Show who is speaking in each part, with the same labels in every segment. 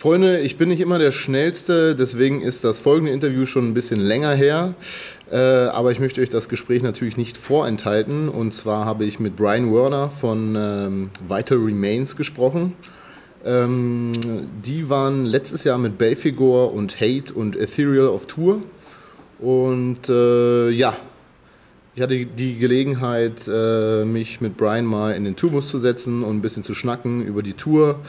Speaker 1: Freunde, ich bin nicht immer der Schnellste, deswegen ist das folgende Interview schon ein bisschen länger her. Aber ich möchte euch das Gespräch natürlich nicht vorenthalten. Und zwar habe ich mit Brian Werner von Vital Remains gesprochen. Die waren letztes Jahr mit Belphegor und Hate und Ethereal auf Tour. Und ja, ich hatte die Gelegenheit, mich mit Brian mal in den Tourbus zu setzen und ein bisschen zu schnacken über die Tour.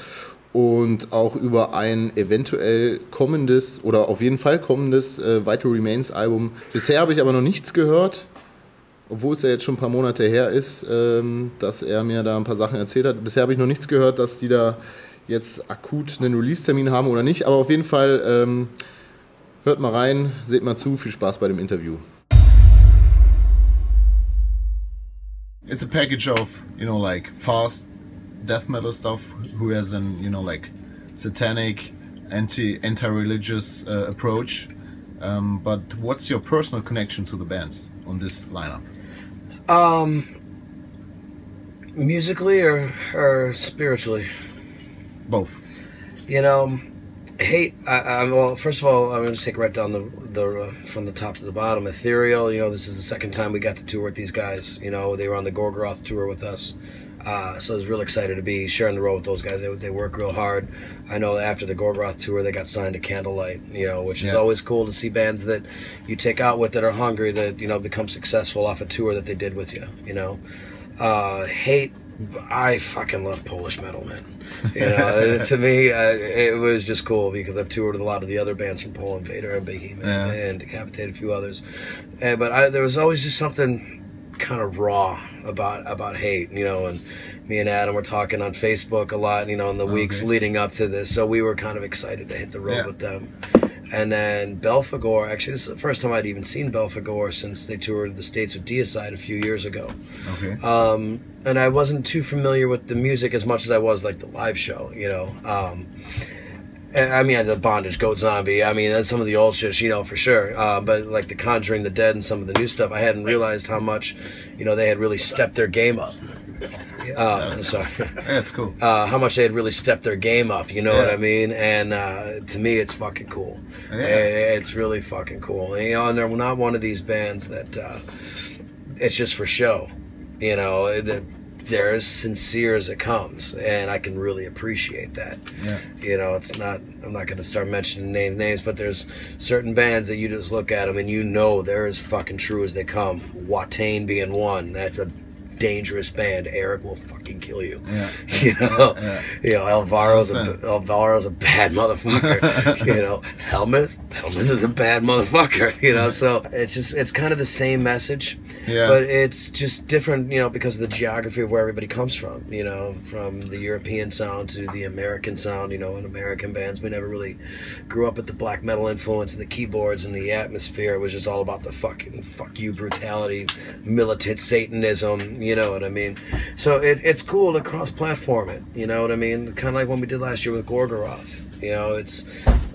Speaker 1: Und auch über ein eventuell kommendes oder auf jeden Fall kommendes Vital Remains Album. Bisher habe ich aber noch nichts gehört, obwohl es ja jetzt schon ein paar Monate her ist, dass er mir da ein paar Sachen erzählt hat. Bisher habe ich noch nichts gehört, dass die da jetzt akut einen Release-Termin haben oder nicht. Aber auf jeden Fall hört mal rein, seht mal zu, viel Spaß bei dem Interview. It's a package of, like fast death metal stuff who has an like satanic anti-religious approach, but what's your personal connection to the bands on this lineup?
Speaker 2: Musically or spiritually?
Speaker 1: Both.
Speaker 2: Hate. Well, first of all, I'm going to take right down the from the top to the bottom. Ethereal. This is the second time we got to tour with these guys. They were on the Gorgoroth tour with us. So I was really excited to be sharing the road with those guys. They work real hard. I know after the Gorgoroth tour, they got signed to Candlelight, which is always cool to see bands that you take out with that are hungry that, become successful off a tour that they did with you, Hate, I fucking love Polish metal, man. To me, it was just cool because I've toured with a lot of the other bands from Poland, Vader and Behemoth and Decapitated, a few others. But there was always just something kind of raw about Hate, and me and Adam were talking on Facebook a lot, in the weeks leading up to this, so we were kind of excited to hit the road with them. And then Belphegor, actually this is the first time I'd even seen Belphegor since they toured the States with Deicide a few years ago. Okay. And I wasn't too familiar with the music as much as I was like the live show, I mean, the Bondage, Goat Zombie. That's some of the old shit, for sure. But like the Conjuring, the Dead, and some of the new stuff, I hadn't realized how much, they had really stepped their game up. Sorry.
Speaker 1: That's cool.
Speaker 2: How much they had really stepped their game up, what I mean? And to me, it's fucking cool. Yeah. It's really fucking cool. And they're not one of these bands that it's just for show. They're as sincere as it comes, and I can really appreciate that. Yeah. It's not, I'm not going to start mentioning names, but there's certain bands that you just look at them and they're as fucking true as they come. Watain being one. That's a dangerous band. Eric will fucking kill you. Yeah. Alvaro's a bad motherfucker. Helmuth is a bad motherfucker. So it's kind of the same message. Yeah. But it's just different, because of the geography of where everybody comes from, from the European sound to the American sound, in American bands. We never really grew up with the black metal influence and the keyboards and the atmosphere. It was just all about the fucking fuck you brutality, militant Satanism, you know what I mean? So it's cool to cross-platform it, you know what I mean? Kind of like when we did last year with Gorgoroth. It's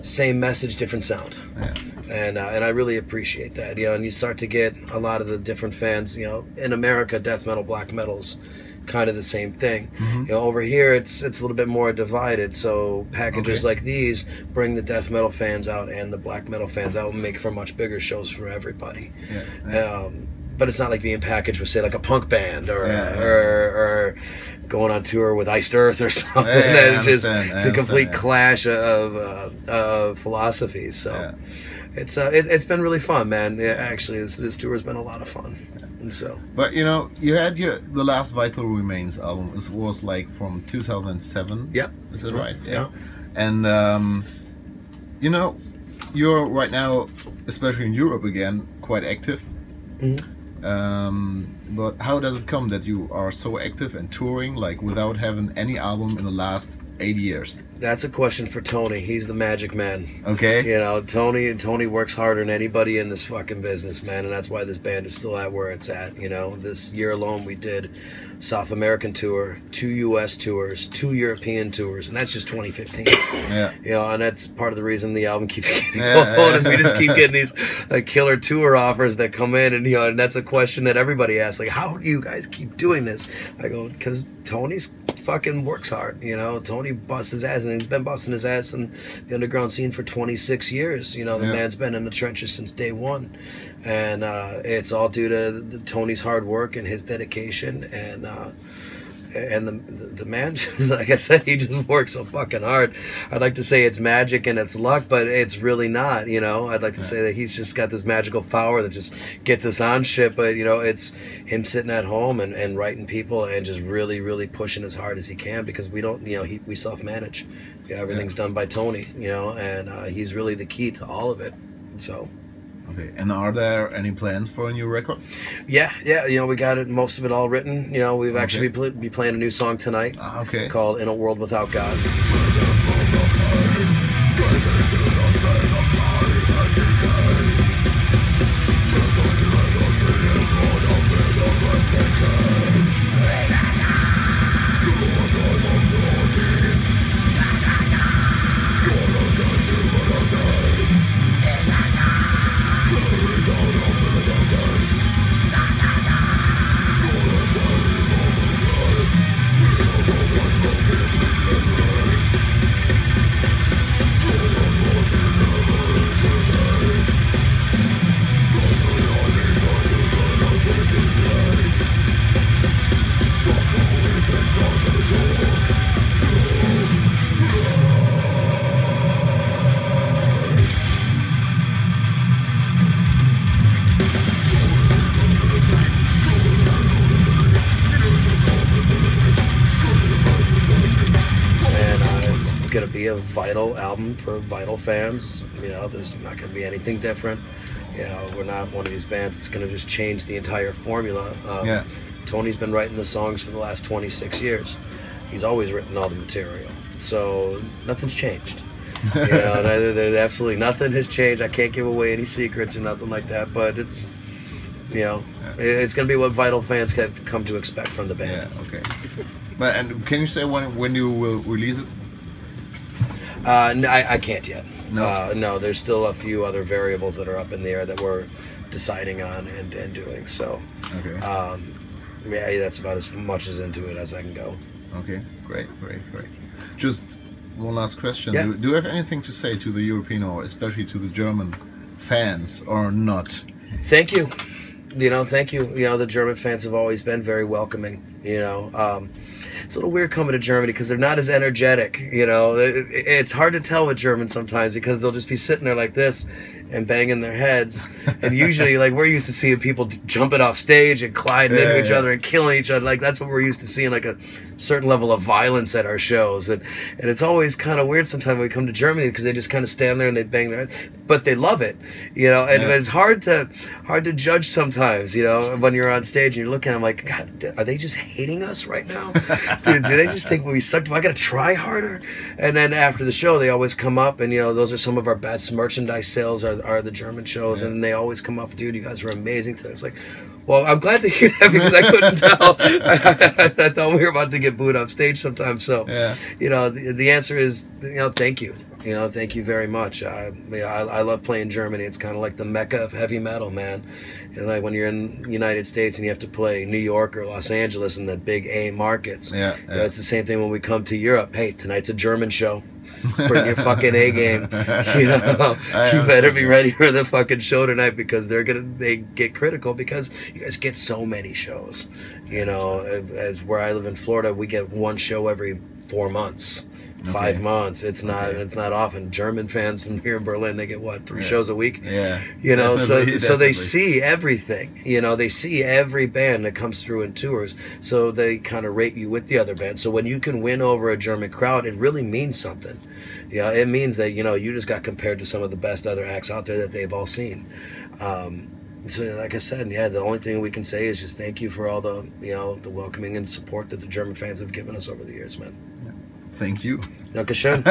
Speaker 2: same message, different sound. Yeah. And I really appreciate that, and you start to get a lot of the different fans, in America, death metal, black metal's kind of the same thing. Mm-hmm. Over here, it's a little bit more divided, so packages like these bring the death metal fans out and the black metal fans out and make for much bigger shows for everybody. Yeah. But it's not like being packaged with, say, like a punk band or going on tour with Iced Earth or something. It's a complete clash of philosophies. So it's been really fun, man. Actually, this tour has been a lot of fun. And so,
Speaker 1: but you had the last Vital Remains album. It was like from 2007.
Speaker 2: Yeah,
Speaker 1: is that right?
Speaker 2: Yeah.
Speaker 1: And you're right now, especially in Europe again, quite active. Mm-hmm. But how does it come that you are so active and touring, like without having any album in the last 8 years?
Speaker 2: That's a question for Tony. He's the magic man.
Speaker 1: Okay.
Speaker 2: Tony works harder than anybody in this fucking business, man, and that's why this band is still at where it's at. This year alone we did South American tour, 2 U.S. tours, 2 European tours, and that's just 2015. Yeah. And that's part of the reason the album keeps getting postponed is we just keep getting these killer tour offers that come in, and that's a question that everybody asks, like, how do you guys keep doing this? I go, because Tony's fucking works hard. You know, Tony busts his ass, and he's been busting his ass in the underground scene for 26 years. You know, the man's been in the trenches since day one, and it's all due to Tony's hard work and his dedication, and the man, like I said, he just works so fucking hard. I'd like to say it's magic and it's luck, but it's really not, you know. I'd like to say that he's just got this magical power that just gets us on shit, but, you know, it's him sitting at home and writing people and just really, really pushing as hard as he can, because we don't, you know, we self-manage. Everything's done by Tony, you know, and he's really the key to all of it, so...
Speaker 1: Okay, and are there any plans for a new record?
Speaker 2: Yeah, you know, we got it, most of it all written. You know, we've actually be playing a new song tonight called In a World Without God. Going to be a Vital album for Vital fans. You know, there's not going to be anything different. You know, we're not one of these bands that's going to just change the entire formula. Tony's been writing the songs for the last 26 years. He's always written all the material, so nothing's changed. You know, there's absolutely nothing has changed. I can't give away any secrets or nothing like that, but it's, you know, it's going to be what Vital fans have come to expect from the band.
Speaker 1: Yeah, okay. But and can you say when you will release it?
Speaker 2: No, I can't yet.
Speaker 1: No.
Speaker 2: No, there's still a few other variables that are up in the air that we're deciding on and doing. So, yeah, that's about as much as into it as I can go.
Speaker 1: Okay, great. Just one last question.
Speaker 2: Yeah.
Speaker 1: Do you have anything to say to the European or especially to the German fans or not?
Speaker 2: Thank you. You know, thank you. You know, the German fans have always been very welcoming. You know, it's a little weird coming to Germany because they're not as energetic. You know, it's hard to tell with Germans sometimes because they'll just be sitting there like this and banging their heads. And usually, like, we're used to seeing people jumping off stage and colliding into each other and killing each other. Like, that's what we're used to seeing, like a certain level of violence at our shows. And it's always kind of weird sometimes when we come to Germany because they just kind of stand there and they bang their head. But they love it, you know. And it's hard to judge sometimes, you know, when you're on stage and you're looking at them like, God, are they just hating us right now? Dude, do they just think we suck? Do I got to try harder? And then after the show, they always come up and, you know, those are some of our best merchandise sales are the German shows. And they always come up, dude, you guys are amazing today. It's like, well, I'm glad to hear that because I couldn't tell. I thought we were about to get booed off stage sometimes. So, you know, the answer is, you know, thank you. You know, thank you very much. I love playing Germany. It's kind of like the mecca of heavy metal, man. You know, like when you're in the United States and you have to play New York or Los Angeles in the big A markets. You know, it's the same thing when we come to Europe. Hey, tonight's a German show. Bring your fucking A game. You know, you better be ready for the fucking show tonight because they get critical because you guys get so many shows. You know, as where I live in Florida, we get one show every 4 months. 5 months. It's not often. German fans from here in Berlin, they get what, 3 shows a week? You know, so they see everything. You know, they see every band that comes through in tours. So they kind of rate you with the other bands. So when you can win over a German crowd, it really means something. Yeah, it means that, you know, you just got compared to some of the best other acts out there that they've all seen. So like I said, yeah, the only thing we can say is just thank you for all the, you know, the welcoming and support that the German fans have given us over the years, man.
Speaker 1: Thank you.
Speaker 2: Dankeschön.